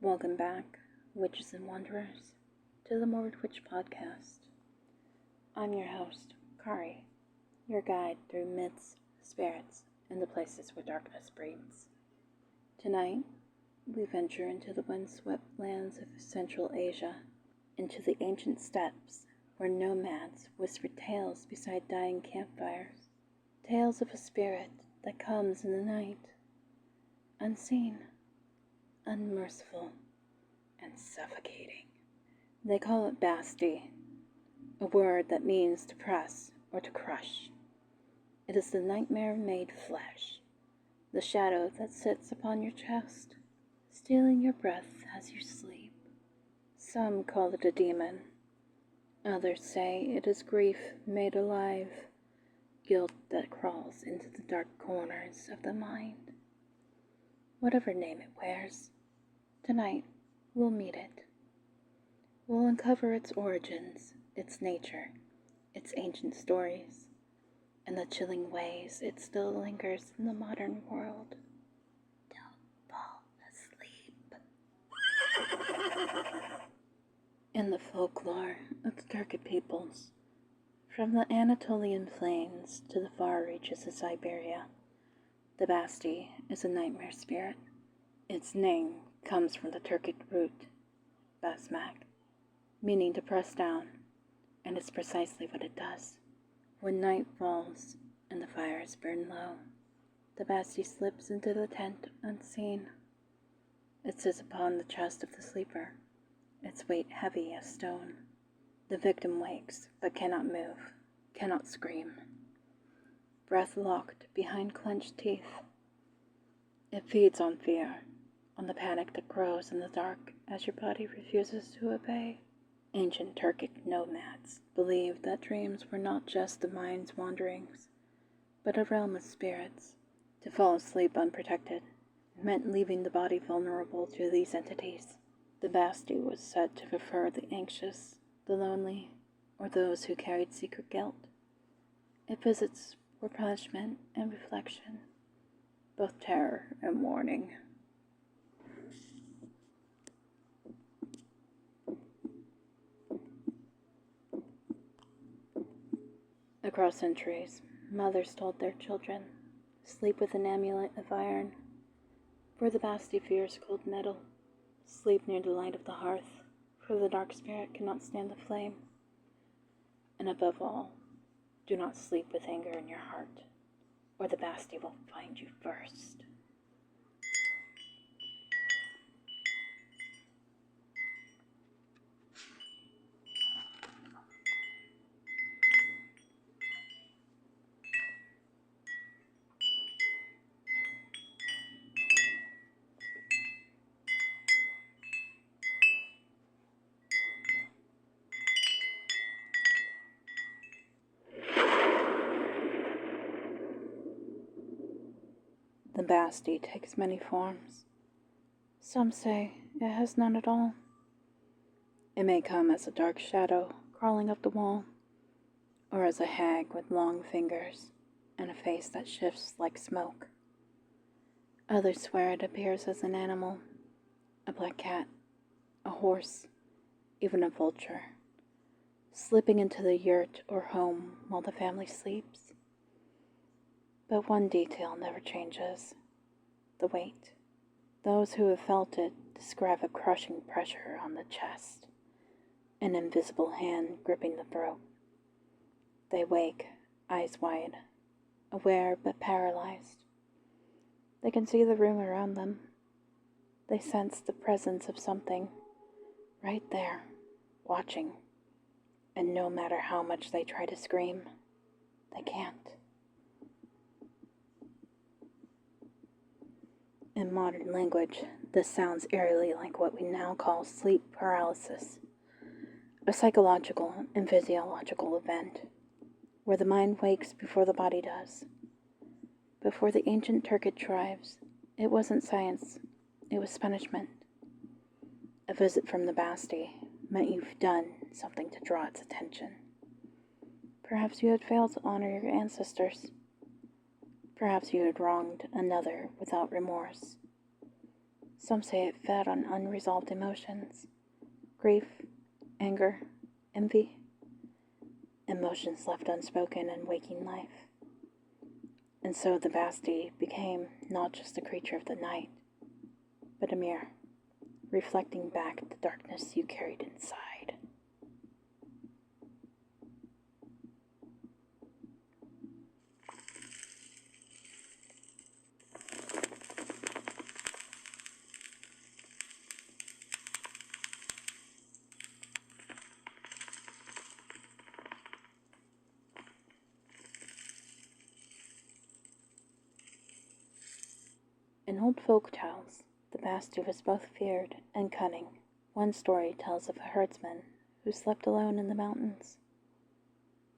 Welcome back, witches and wanderers, to the Morbid Witch Podcast. I'm your host, Kari, your guide through myths, spirits, and the places where darkness breeds. Tonight, we venture into the windswept lands of Central Asia, into the ancient steppes where nomads whisper tales beside dying campfires, tales of a spirit that comes in the night, unseen, unmerciful, and suffocating. They call it Basty, a word that means to press or to crush. It is the nightmare made flesh, the shadow that sits upon your chest, stealing your breath as you sleep. Some call it a demon. Others say it is grief made alive, guilt that crawls into the dark corners of the mind. Whatever name it wears, tonight we'll meet it. We'll uncover its origins, its nature, its ancient stories, and the chilling ways it still lingers in the modern world. Don't fall asleep. In the folklore of the Turkic peoples, from the Anatolian plains to the far reaches of Siberia, the Basty is a nightmare spirit. Its name comes from the Turkic root, basmak, meaning to press down, and it's precisely what it does. When night falls and the fires burn low, the Basty slips into the tent unseen. It sits upon the chest of the sleeper, its weight heavy as stone. The victim wakes, but cannot move, cannot scream. Breath locked behind clenched teeth. It feeds on fear, on the panic that grows in the dark as your body refuses to obey. Ancient Turkic nomads believed that dreams were not just the mind's wanderings, but a realm of spirits. To fall asleep unprotected meant leaving the body vulnerable to these entities. The Basty was said to prefer the anxious, the lonely, or those who carried secret guilt. It visits for punishment and reflection, both terror and warning. Across centuries, mothers told their children, sleep with an amulet of iron, for the Basty fears cold metal. Sleep near the light of the hearth, for the dark spirit cannot stand the flame. And above all, do not sleep with anger in your heart, or the Basty will find you first. The Basty takes many forms. Some say it has none at all. It may come as a dark shadow crawling up the wall, or as a hag with long fingers and a face that shifts like smoke. Others swear it appears as an animal, a black cat, a horse, even a vulture, slipping into the yurt or home while the family sleeps. But one detail never changes: the weight. Those who have felt it describe a crushing pressure on the chest, an invisible hand gripping the throat. They wake, eyes wide, aware but paralyzed. They can see the room around them. They sense the presence of something right there, watching, and no matter how much they try to scream, they can't. In modern language, this sounds eerily like what we now call sleep paralysis, a psychological and physiological event where the mind wakes before the body does. But for the ancient Turkic tribes, it wasn't science, it was punishment. A visit from the Basty meant you've done something to draw its attention. Perhaps you had failed to honor your ancestors. Perhaps you had wronged another without remorse. Some say it fed on unresolved emotions, grief, anger, envy, emotions left unspoken in waking life. And so the Basty became not just a creature of the night, but a mirror, reflecting back the darkness you carried inside. In old folk tales, the Basty was both feared and cunning. One story tells of a herdsman who slept alone in the mountains.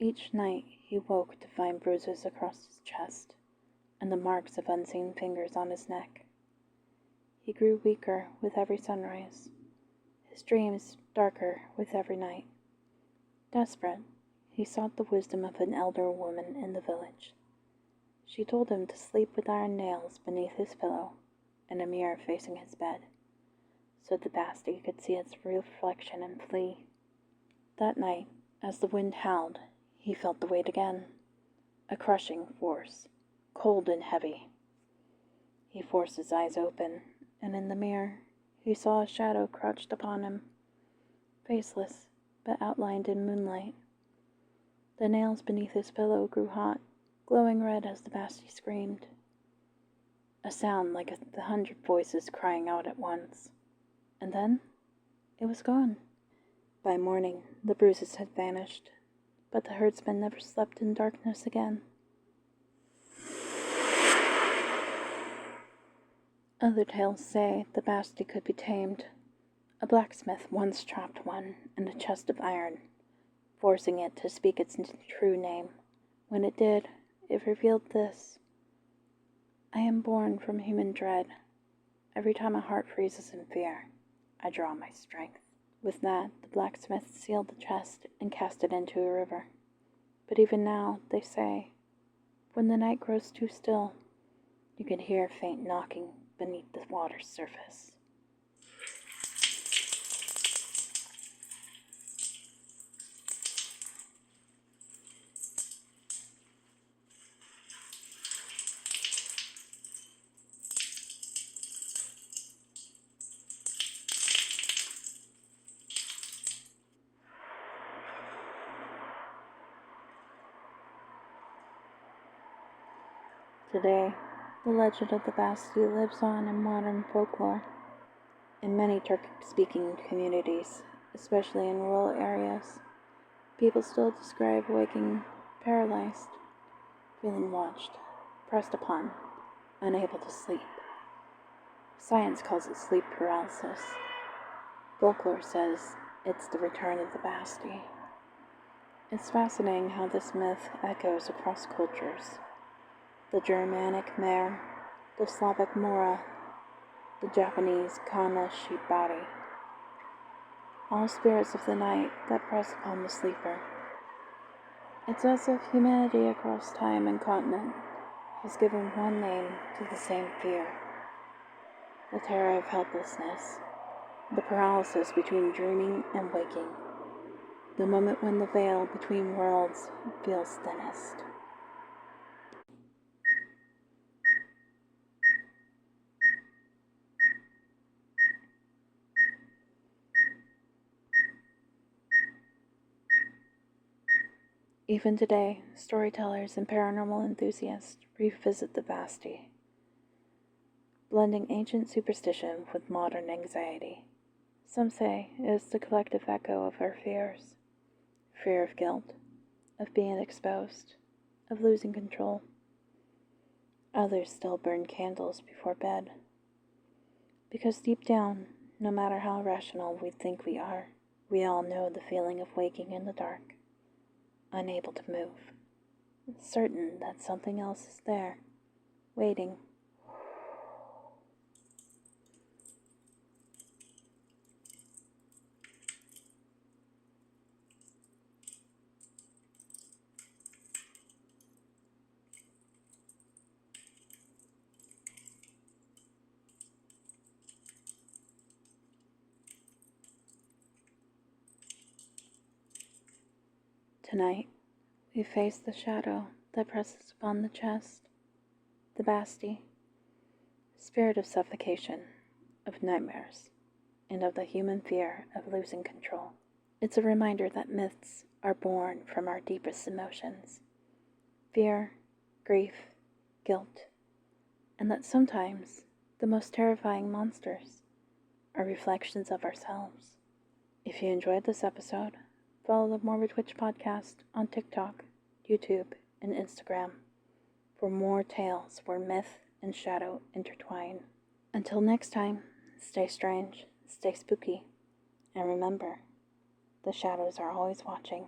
Each night he woke to find bruises across his chest and the marks of unseen fingers on his neck. He grew weaker with every sunrise, his dreams darker with every night. Desperate, he sought the wisdom of an elder woman in the village. She told him to sleep with iron nails beneath his pillow and a mirror facing his bed, so the Basty could see its reflection and flee. That night, as the wind howled, he felt the weight again, a crushing force, cold and heavy. He forced his eyes open, and in the mirror he saw a shadow crouched upon him, faceless but outlined in moonlight. The nails beneath his pillow grew hot, glowing red as the Basty screamed. A sound like 100 voices crying out at once. And then it was gone. By morning, the bruises had vanished, but the herdsman never slept in darkness again. Other tales say the Basty could be tamed. A blacksmith once trapped one in a chest of iron, forcing it to speak its true name. When it did, it revealed this: I am born from human dread. Every time a heart freezes in fear, I draw my strength. With that, the blacksmith sealed the chest and cast it into a river. But even now, they say, when the night grows too still, you can hear faint knocking beneath the water's surface. Today, the legend of the Basty lives on in modern folklore. In many Turkic-speaking communities, especially in rural areas, people still describe waking paralyzed, feeling watched, pressed upon, unable to sleep. Science calls it sleep paralysis. Folklore says it's the return of the Basty. It's fascinating how this myth echoes across cultures. The Germanic mare, the Slavic mora, the Japanese kana shibari. All spirits of the night that press upon the sleeper. It's as if humanity across time and continent has given one name to the same fear. The terror of helplessness, the paralysis between dreaming and waking, the moment when the veil between worlds feels thinnest. Even today, storytellers and paranormal enthusiasts revisit the Basty, blending ancient superstition with modern anxiety. Some say it is the collective echo of our fears: fear of guilt, of being exposed, of losing control. Others still burn candles before bed, because deep down, no matter how rational we think we are, we all know the feeling of waking in the dark, unable to move, certain that something else is there, waiting. Tonight, we face the shadow that presses upon the chest, the Basty, Spirit of Suffocation, of nightmares, and of the human fear of losing control. It's a reminder that myths are born from our deepest emotions, fear, grief, guilt, and that sometimes the most terrifying monsters are reflections of ourselves. If you enjoyed this episode, follow the Morbid Witch Podcast on TikTok, YouTube, and Instagram for more tales where myth and shadow intertwine. Until next time, stay strange, stay spooky, and remember, the shadows are always watching.